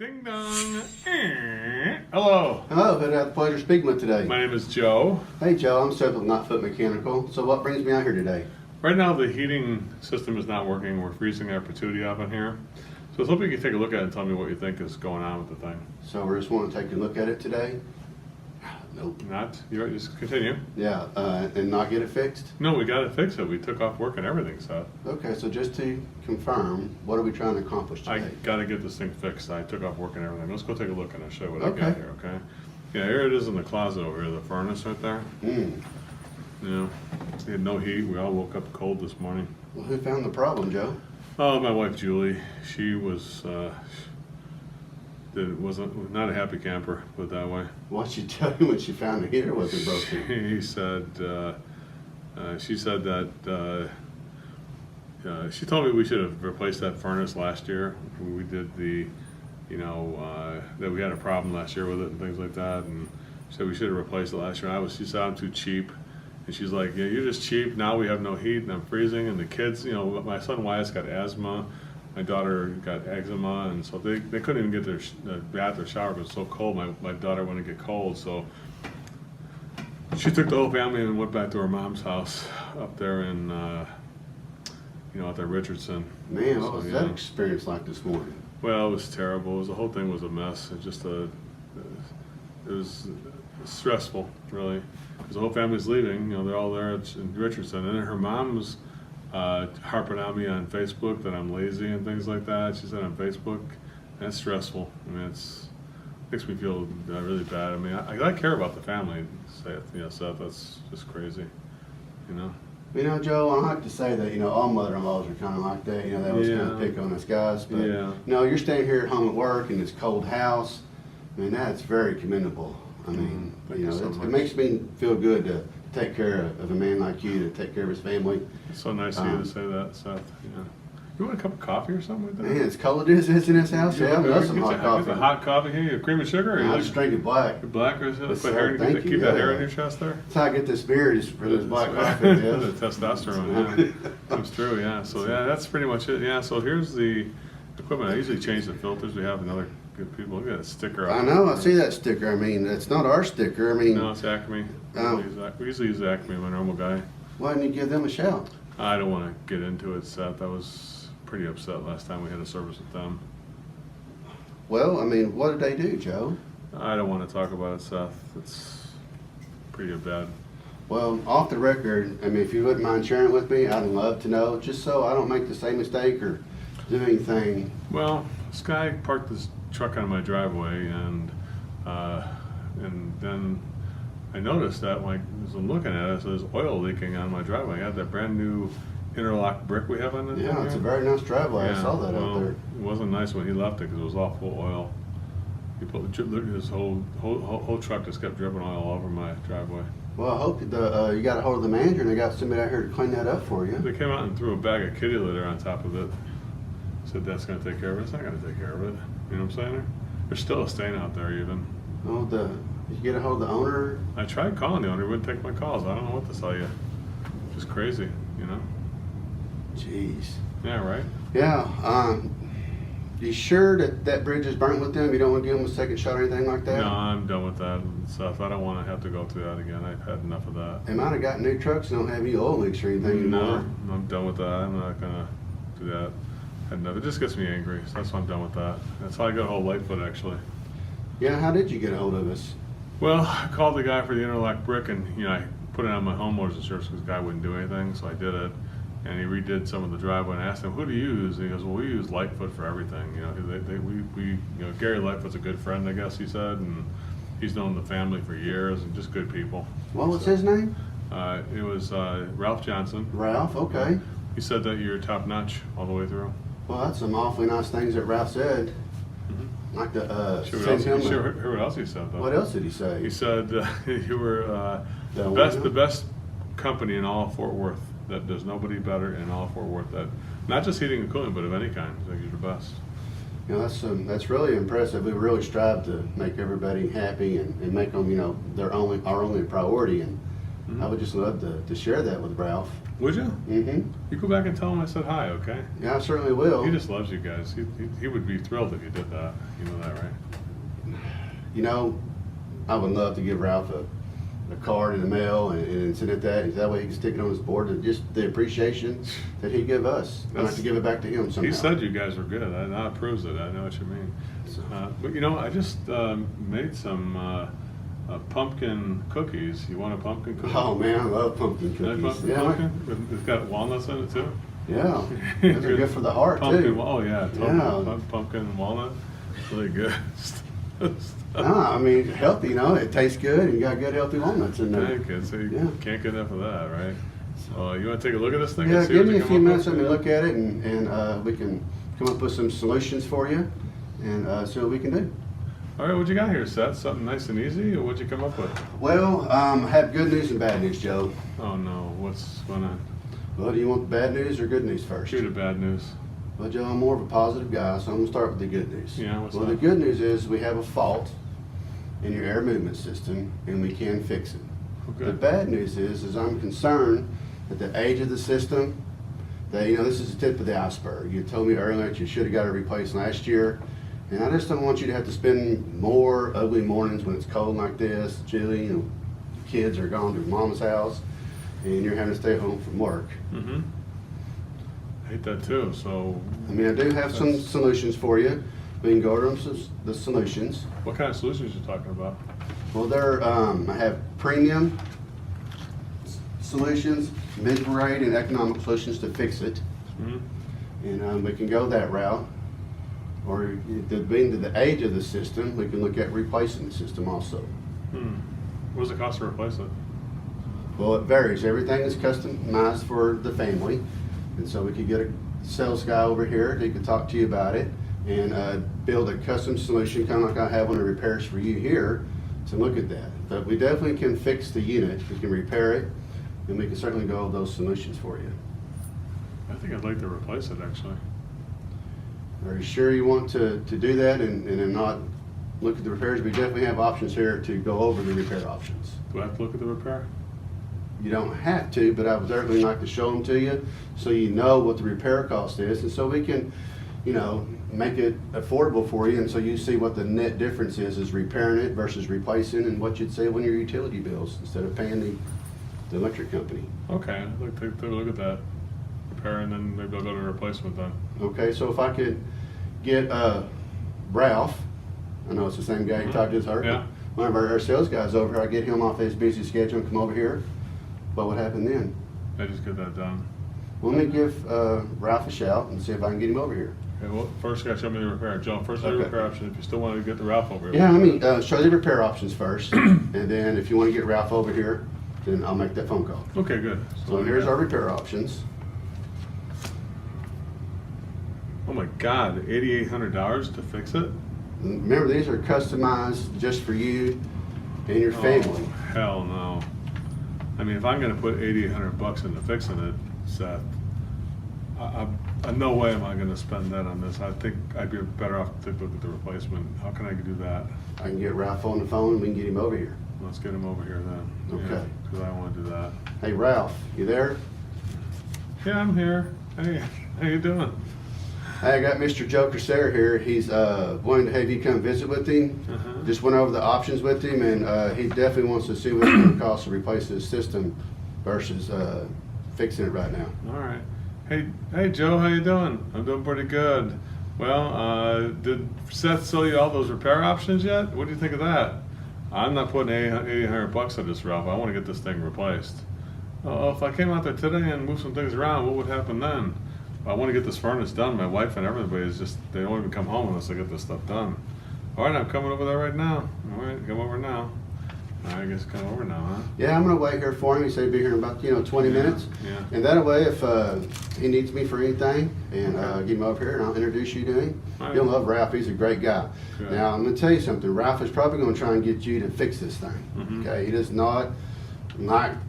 Ding dong. Hello. Hello, who do I have the pleasure of speaking with today? My name is Joe. Hey Joe, I'm Seth with Not Foot Mechanical. So what brings me out here today? Right now the heating system is not working. We're freezing our patootie up in here. So I was hoping you could take a look at it and tell me what you think is going on with the thing. So we just want to take a look at it today? Nope. Not? You just continue. Yeah, and not get it fixed? No, we got to fix it. We took off work and everything, Seth. Okay, so just to confirm, what are we trying to accomplish I today? got to get this thing fixed. I took off work and everything. Let's go take a look and I'll show you what I Okay. got here, okay? Yeah, here it is in the closet over here, the furnace right there. Mm. Yeah, we had no heat. We all woke up cold this morning. Well, who found the problem, Joe? Oh, my wife Julie. She was not a happy camper, put it that way. What'd she tell you when she found the heater wasn't broken? She said that she told me we should have replaced that furnace last year. We did that we had a problem last year with it and things like that, and she said we should have replaced it last year. She said I'm too cheap, and she's like, yeah, you're just cheap. Now we have no heat and I'm freezing, and the kids, my son Wyatt's got asthma. My daughter got eczema, and so they couldn't even get their bath or shower because it was so cold. My daughter wouldn't get cold, so she took the whole family and went back to her mom's house up there in, out there Richardson. Man, what was that experience like this morning? Well, it was terrible. The whole thing was a mess. It was stressful, really, because the whole family's leaving. They're all there in Richardson, and then her mom was harping on me on Facebook that I'm lazy and things like that. She said on Facebook. That's stressful. I mean, makes me feel really bad. I mean, I care about the family. Seth, that's just crazy. Joe, I like to say that, all mother-in-laws are kind of like that. They always kind of pick on us guys. But, you're staying here at home at work in this cold house. I mean, that's very commendable. I mean, it makes me feel good to take care of a man like you, to take care of his family. It's so nice of you to say that, Seth. Yeah. You want a cup of coffee or something like that? Man, it's cold as it is in this house. Yeah, I love some hot coffee. Get the hot coffee here. You have cream and sugar? I just drink it black. Black or is it? Keep that hair in your chest there? That's how I get this beard, is for this black coffee. Yeah. The testosterone, yeah. That's true, yeah. So, yeah, that's pretty much it. Yeah, so here's the equipment. I usually change the filters. We have another good people. Look at that sticker. I know, I see that sticker. I mean, it's not our sticker. I mean, no, it's Acme. We usually use Acme, my normal guy. Why didn't you give them a shout? I don't want to get into it, Seth. I was pretty upset last time we had a service with them. Well, I mean, what did they do, Joe? I don't want to talk about it, Seth. It's pretty bad. Well, off the record, I mean, if you wouldn't mind sharing it with me, I'd love to know, just so I don't make the same mistake or do anything. Well, this guy parked his truck on my driveway, and then I noticed that when I was looking at it, so there's oil leaking on my driveway. I had that brand new interlock brick we have on this. Yeah, it's a very nice driveway. I saw that out there. It wasn't nice when he left it because it was all full of oil. He put his whole truck just kept dripping oil all over my driveway. Well, I hope you got a hold of the manager and they got somebody out here to clean that up for you. They came out and threw a bag of kitty litter on top of it. Said that's going to take care of it. It's not going to take care of it. You know what I'm saying? There's still a stain out there even. Oh, did you get a hold of the owner? I tried calling the owner. He wouldn't take my calls. I don't know what to tell you. Just crazy, Jeez. Yeah, right? Yeah. You sure that bridge is burnt with them? You don't want to give them a second shot or anything like that? No, I'm done with that stuff. I don't want to have to go through that again. I've had enough of that. They might have got new trucks and don't have any oil leaks or anything anymore. No, I'm done with that. I'm not going to do that. It just gets me angry, so that's why I'm done with that. That's how I got a hold of Lightfoot, actually. Yeah, how did you get a hold of us? Well, I called the guy for the interlock brick, and I put it on my homeowner's insurance because the guy wouldn't do anything, so I did it. And he redid some of the driveway, and I asked him, "Who do you use?" And he goes, "Well, we use Lightfoot for everything." Gary Lightfoot's a good friend, I guess he said, and he's known the family for years, and just good people. What was his name? It was Ralph Johnson. Ralph, okay. He said that you're top notch all the way through. Well, that's some awfully nice things that Ralph said. Mm-hmm. Like to Sure, what else he said, though. What else did he say? He said you were the best company in all of Fort Worth. That there's nobody better in all of Fort Worth. That not just heating and cooling, but of any kind. I think you're the best. That's really impressive. We really strive to make everybody happy and make them, our only priority. And I would just love to share that with Ralph. Would you? Mm-hmm. You go back and tell him I said hi, okay? Yeah, I certainly will. He just loves you guys. He would be thrilled if you did that. You know that, right? You know, I would love to give Ralph a card in the mail and send it that way he can stick it on his board, and just the appreciation that he give us. I'd like to give it back to him somehow. He said you guys were good. That proves it. I know what you mean. But you know, I just made some pumpkin cookies. You want a pumpkin cookie? Oh man, I love pumpkin cookies. Pumpkin? It's got walnuts in it too. Yeah, those are good for the heart pumpkin, too. Oh yeah, totally. Yeah. Pumpkin and walnut, really good. I mean, healthy, you know, it tastes good and you got good healthy walnuts in there. Good. So you can't get enough of that, right? So you want to take a look at this thing? Yeah, give me a few minutes, let me look at it, and we can come up with some solutions for you and see what we can do. All right, what you got here, Seth? Something nice and easy, or what'd you come up with? Well, I have good news and bad news, Joe. Oh no, what's going on? Well, do you want the bad news or good news first? Shoot the bad news. Well, Joe, I'm more of a positive guy, so I'm going to start with the good news. Yeah, what's Well, that? the good news is we have a fault in your air movement system, and we can fix it. Okay. The bad news is I'm concerned that the age of the system, that, you know, this is the tip of the iceberg. You told me earlier that you should have got it replaced last year, and I just don't want you to have to spend more ugly mornings when it's cold like this, chilly, you know, kids are gone to mama's house, and you're having to stay home from work. Mm-hmm. I hate that too, so. I mean, I do have some solutions for you. We can go over the solutions. What kind of solutions are you talking about? Well, I have premium solutions, mid-grade, and economic solutions to fix it. Mm-hmm. And we can go that route. Or being to the age of the system, we can look at replacing the system also. What does it cost to replace it? Well, it varies. Everything is customized for the family. And so we could get a sales guy over here that could talk to you about it and build a custom solution, kind of like I have on the repairs for you here, to look at that. But we definitely can fix the unit. We can repair it, and we can certainly go over those solutions for you. I think I'd like to replace it, actually. Are you sure you want to do that and then not look at the repairs? We definitely have options here to go over the repair options. Do I have to look at the repair? You don't have to, but I would certainly like to show them to you so you know what the repair cost is, and so we can, you know, make it affordable for you, and so you see what the net difference is repairing it versus replacing, and what you'd save on your utility bills instead of paying the electric company. Okay, I'd like to take a look at that. Repair, and then maybe I'll go to replacement then. Okay, so if I could get Ralph, I know it's the same guy you talked to, Yeah. one of our sales guys over here, I get him off his busy schedule and come over here, what would happen then? I just get that done. Well, let me give Ralph a shout and see if I can get him over here. Okay, well, first you gotta show me the repair. Joe, first the Okay. repair option, if you still want to get the Ralph over here. Yeah, let me show you the repair options first, and then if you want to get Ralph over here, then I'll make that phone call. Okay, good. So here's our repair options. Oh my God, $8,800 to fix it? Remember, these are customized just for you and your family. Oh, hell no. I mean, if I'm gonna put $8,800 into fixing it, Seth, no way am I gonna spend that on this. I think I'd be better off to look at the replacement. How can I do that? I can get Ralph on the phone and we can get him over here. Let's get him over here then. Okay. Because I wanna do that. Hey, Ralph, you there? Yeah, I'm here. Hey, how you doing? Hey, I got Mr. Joker Sayre here. He's wanting to have you come visit with him. Just went over the options with him, and he definitely wants to see what it's going to cost to replace his system versus fixing it right now. All right. Hey, Joe, how you doing? I'm doing pretty good. Well, did Seth sell you all those repair options yet? What do you think of that? I'm not putting $800 on this, Ralph. I want to get this thing replaced. Oh, if I came out there today and moved some things around, what would happen then? I want to get this furnace done. My wife and everybody is just, they don't even come home unless I get this stuff done. All right, I'm coming over there right now. All right, come over now. All right, I guess come over now, huh? Yeah, I'm going to wait here for him. He said he'd be here in about 20 minutes. Yeah. And that way, if he needs me for anything, and get him over here, and I'll introduce you to him. Right. You'll love Ralph. He's a great guy. Good. Now, I'm going to tell you something. Ralph is probably going to try and get you to fix this thing. Okay, he does not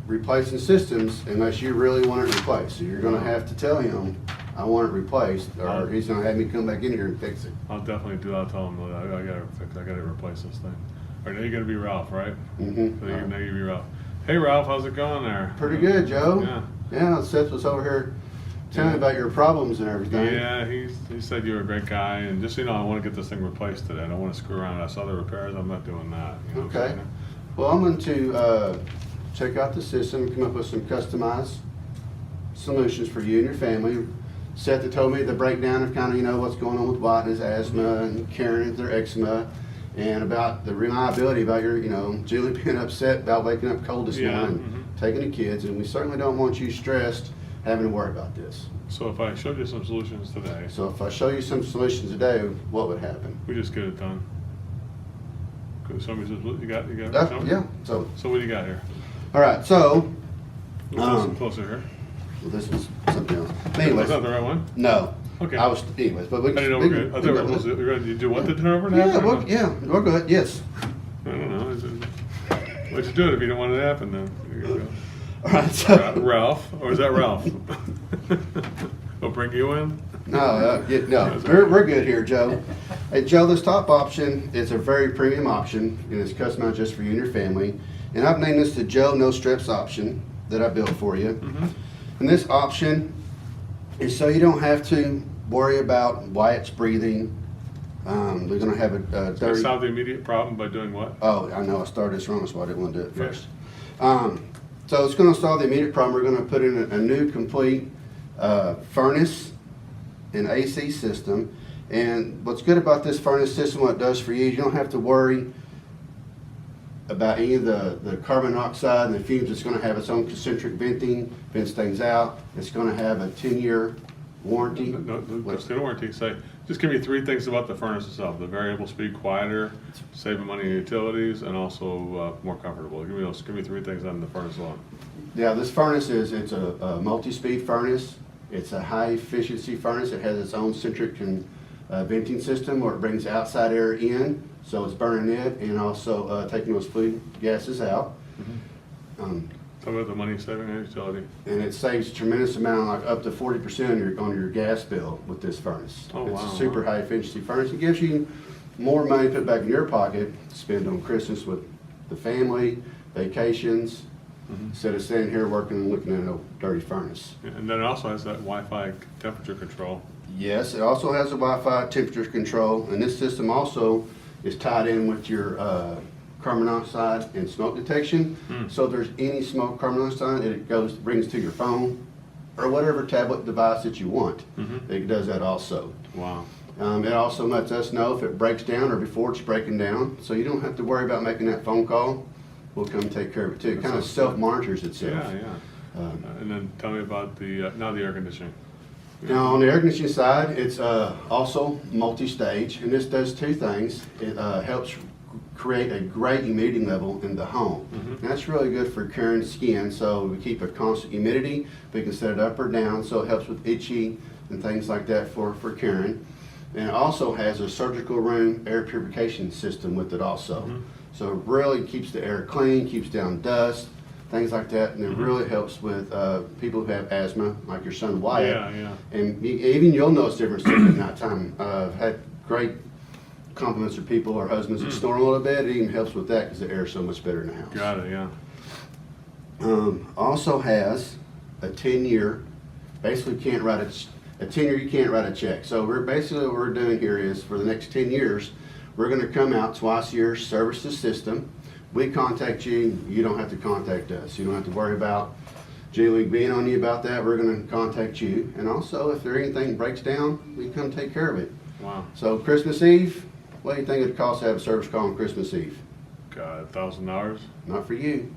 replacing systems unless you really want it replaced. So you're going to have to tell him, I want it replaced, or he's going to have me come back in here and fix it. I'll definitely do that. I'll tell him that I gotta replace this thing. All right, now you're gonna be Ralph, right? Mm-hmm. So now you be Ralph. Hey Ralph, how's it going there? Pretty good, Joe. Yeah. Yeah, Seth was over here telling me about your problems and everything. Yeah, he said you were a great guy, and just I want to get this thing replaced today. I don't want to screw around. I saw the repairs. I'm not doing that. You know Okay. Well, I'm going to check out the system and come up with some customized solutions for you and your family. Seth had told me the breakdown of kind of, what's going on with Watt and his asthma and Karen and their eczema, and about the reliability about your, Julie being upset about waking up cold this morning, taking the kids, and we certainly don't want you stressed having to worry about this. So if I showed you some solutions today. So if I show you some solutions today, what would happen? We just get it done. Somebody says, "What you got? You Yeah. got?" So what do you got here? All right. So. Closer here. Well, this was something else. Anyways, was that the right one? No. Okay. Anyways, but we. I didn't know we're good. I thought we were supposed to. Did you do what the turnover? Yeah, we're good. Yes. I don't know. Why'd you do it if you don't want it to happen then? There you go. All right. So. Ralph, or is that Ralph? We'll bring you in. No, we're good here, Joe. Hey, Joe, this top option is a very premium option, and it's customized just for you and your family. And I've named this the Joe No Strips option that I built for you. And this option is so you don't have to worry about Wyatt's breathing. They're going to have a dirty. Solve the immediate problem by doing what? Oh, I know I started this wrong, so I didn't want to do it first. So it's going to solve the immediate problem. We're going to put in a new complete furnace and AC system. And what's good about this furnace system, what it does for you, you don't have to worry about any of the carbon monoxide and the fumes. It's going to have its own concentric venting, vents things out. It's going to have a 10-year warranty. No, just a warranty. Say, just give me 3 things about the furnace itself. The variable speed, quieter, saving money in utilities, and also more comfortable. Give me 3 things on the furnace alone. Yeah, this furnace it's a multi-speed furnace. It's a high efficiency furnace. It has its own centric venting system where it brings outside air in, so it's burning it and also taking those flue gases out. Talk about the money saving on utility. And it saves a tremendous amount, like up to 40% on your gas bill with this furnace. Oh, it's wow, a super high efficiency furnace. It gives you more money to put back in your pocket to spend on Christmas with the family, vacations, instead of standing here working and looking at a dirty furnace. And then it also has that Wi-Fi temperature control. Yes, it also has a Wi-Fi temperature control, and this system also is tied in with your carbon monoxide and smoke detection. So if there's any smoke, carbon monoxide, it brings to your phone or whatever tablet device that you want. It does that also. Wow. It also lets us know if it breaks down or before it's breaking down, so you don't have to worry about making that phone call. We'll come take care of it too. It kind of self-monitors itself. Yeah. And then tell me about the air conditioning. Now on the air conditioning side, it's also multi-stage, and this does 2 things. It helps create a great humidity level in the home. And that's really good for Karen's skin, so we keep a constant humidity. We can set it up or down, so it helps with itchy and things like that for Karen. And it also has a surgical room air purification system with it also. So it really keeps the air clean, keeps down dust, things like that, and it really helps with people who have asthma, like your son Wyatt. And even you'll notice difference too at nighttime. I've had great compliments of people or husbands that snore a little bit. It even helps with that because the air is so much better in the house. Got it, yeah. Also has a 10-year, basically you can't write a 10-year, you can't write a check. So what we're doing here is for the next 10 years, we're going to come out twice a year, service the system. We contact you, you don't have to contact us. You don't have to worry about Julie being on you about that. We're going to contact you. And also, if anything breaks down, we come take care of it. Wow. So Christmas Eve, what do you think it costs to have a service call on Christmas Eve? God, $1,000? Not for you.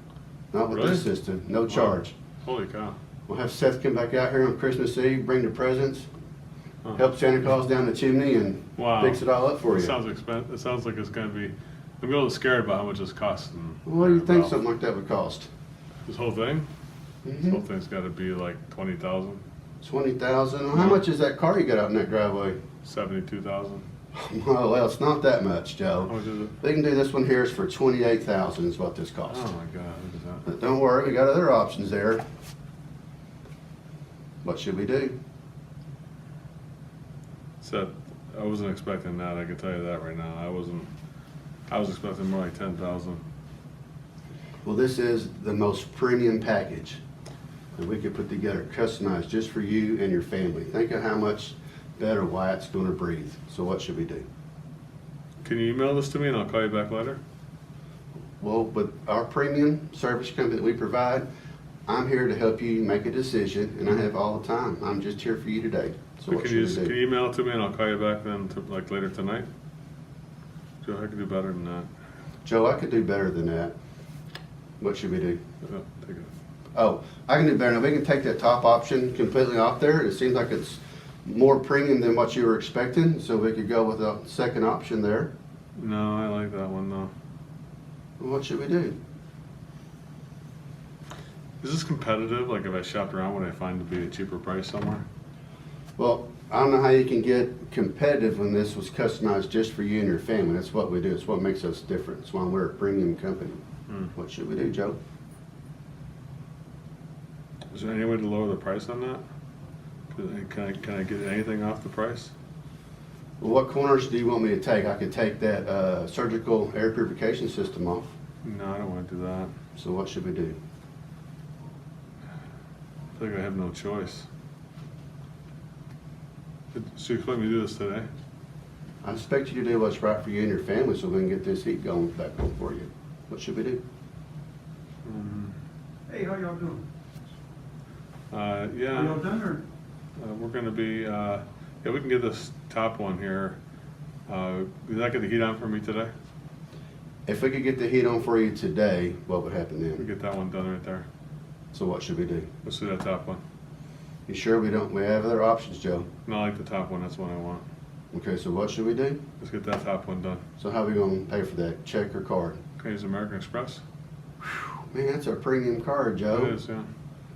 Not with Really? this system. No charge. Holy cow. We'll have Seth come back out here on Christmas Eve, bring the presents, help Santa Claus down the chimney, and fix it all up for you. It sounds expensive. It sounds like it's going to be. I'm a little scared about how much it's costing. What do you think something like that would cost? This whole thing? This whole thing's got to be like $20,000. $20,000. Well, how much is that car you got out in that driveway? $72,000. Well, it's not that much, Joe. How much is it? We can do this one here is for $28,000 is what this costs. Oh my God, look at that. But don't worry, we got other options there. What should we do? Seth, I wasn't expecting that. I can tell you that right now. I was expecting more like 10,000. Well, this is the most premium package. and we could put together customized just for you and your family. Think of how much better Wyatt's gonna breathe. So what should we do? Can you email this to me and I'll call you back later? Well, with our premium service company that we provide, I'm here to help you make a decision, and I have all the time. I'm just here for you today. So what Can should you, we do? can you email it to me and I'll call you back then, like later tonight? Joe, I can do better than that. Joe, I could do better than that. What should we do? Oh, take it. Oh, I can do better. Now, we can take that top option completely off there. It seems like it's more premium than what you were expecting, so we could go with a second option there. No, I like that one though. What should we do? Is this competitive? Like if I shopped around, would I find to be a cheaper price somewhere? Well, I don't know how you can get competitive when this was customized just for you and your family. That's what we do. It's what makes us different. It's why we're a premium company. What should we do, Joe? Is there any way to lower the price on that? Can I get anything off the price? Well, what corners do you want me to take? I could take that surgical air purification system off. No, I don't want to do that. So what should we do? I feel like I have no choice. So you expect me to do this today? I expect you to do what's right for you and your family so we can get this heat going back on for you. What should we do? Hey, how y'all doing? Yeah. Are y'all done or? We're gonna be, yeah, we can get this top one here. Did that get the heat on for me today? If we could get the heat on for you today, what would happen We then? get that one done right there. So what should we do? Let's do that top one. You sure we don't? We have other options, Joe. No, I like the top one, that's what I want. Okay, so what should we do? Let's get that top one done. So how are we gonna pay for that? Check or card? Can I use American Express? Man, that's our premium card, Joe. It is, yeah.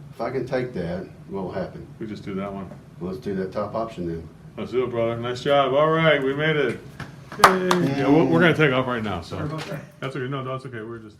If I can take that, what will happen? We just do that one. Well, let's do that top option then. Let's do it, brother. Nice job. All right, we made it. Yay. Yeah, we're gonna take off right now, so. Sorry about that. That's okay. No, that's okay. We're just.